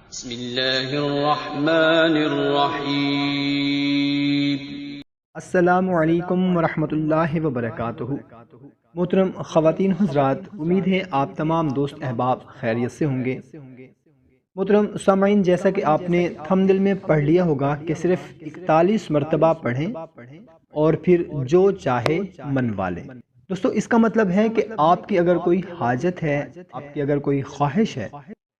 بسم اللہ الرحمن الرحیم۔ السلام علیکم ورحمۃ اللہ وبرکاتہ۔ محترم خواتین حضرات، امید ہے آپ تمام دوست احباب خیریت سے ہوں گے۔ محترم سامعین، جیسا کہ آپ نے تھمبنیل میں پڑھ لیا ہوگا کہ صرف 41 مرتبہ پڑھیں اور پھر جو چاہے منوا لیں۔ دوستو، اس کا مطلب ہے کہ آپ کی اگر کوئی حاجت ہے، آپ کی اگر کوئی خواہش ہے،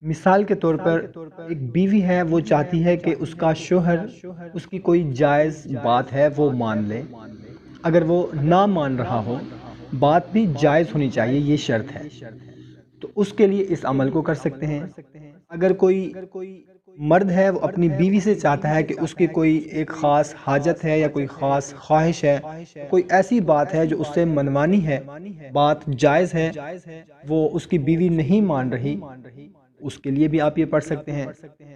مثال کے طور پر ایک بیوی ہے، وہ چاہتی ہے کہ اس کا شوہر اس کی کوئی جائز بات ہے وہ مان لے، اگر وہ نہ مان رہا ہو، بات بھی جائز ہونی چاہیے، یہ شرط ہے، تو اس کے لیے اس عمل کو کر سکتے ہیں۔ اگر کوئی مرد ہے، وہ اپنی بیوی سے چاہتا ہے کہ اس کی کوئی ایک خاص حاجت ہے یا کوئی خاص خواہش ہے، کوئی ایسی بات ہے جو اس سے منوانی ہے، بات جائز ہے، وہ اس کی بیوی نہیں مان رہی، اس کے لیے بھی آپ یہ پڑھ سکتے ہیں۔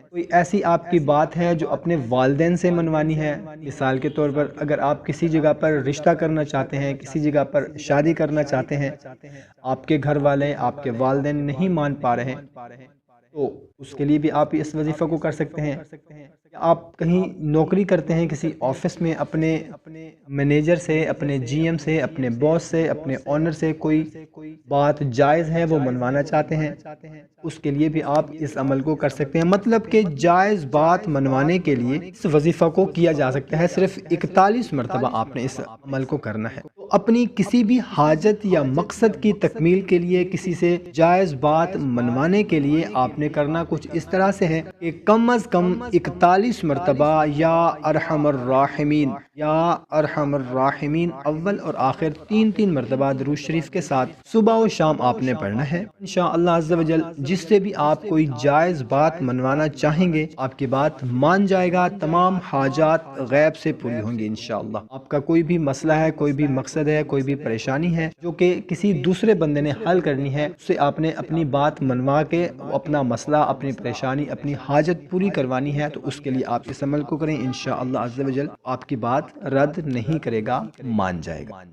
کوئی ایسی آپ کی بات ہے جو اپنے والدین سے منوانی ہے، مثال کے طور پر اگر آپ کسی جگہ پر رشتہ کرنا چاہتے ہیں، کسی جگہ پر شادی کرنا چاہتے ہیں، آپ کے گھر والے، آپ کے والدین نہیں مان پا رہے ہیں، تو اس کے لیے بھی آپ اس وظیفہ کو کر سکتے ہیں۔ آپ کہیں نوکری کرتے ہیں کسی آفس میں، اپنے مینیجر سے، اپنے جی ایم سے، اپنے باس سے، اپنے اونر سے کوئی بات جائز ہے وہ منوانا چاہتے ہیں، اس کے لیے بھی آپ اس عمل کو کر سکتے ہیں۔ مطلب کہ جائز بات منوانے کے لیے اس وظیفہ کو کیا جا سکتا ہے، صرف 41 مرتبہ آپ نے اس عمل کو کرنا ہے۔ تو اپنی کسی بھی حاجت یا مقصد کی تکمیل کے لیے، کسی سے جائز بات منوانے کے لیے آپ نے کرنا کچھ اس طرح سے ہے کہ کم از کم 41 مرتبہ یا ارحم الراحمین، یا ارحم الراحمین اول اور آخر 3 مرتبہ درود شریف کے ساتھ صبح و شام آپ نے پڑھنا ہے۔ انشاءاللہ عز و جل جس سے بھی آپ کوئی جائز بات منوانا چاہیں گے، آپ کی بات مان جائے گا، تمام حاجات غیب سے پوری ہوں گی انشاءاللہ۔ آپ کا کوئی بھی مسئلہ ہے، کوئی بھی مقصد ہے، کوئی بھی پریشانی ہے جو کہ کسی دوسرے بندے نے حل کرنی ہے، اس سے آپ نے اپنی بات منوا کے اپنا مسئلہ، اپنی پریشانی، اپنی حاجت پوری کروانی ہے، تو اس کے لیے آپ اس عمل کو کریں، انشاءاللہ عز و جل آپ کی بات رد نہیں کرے گا، مان جائے گا۔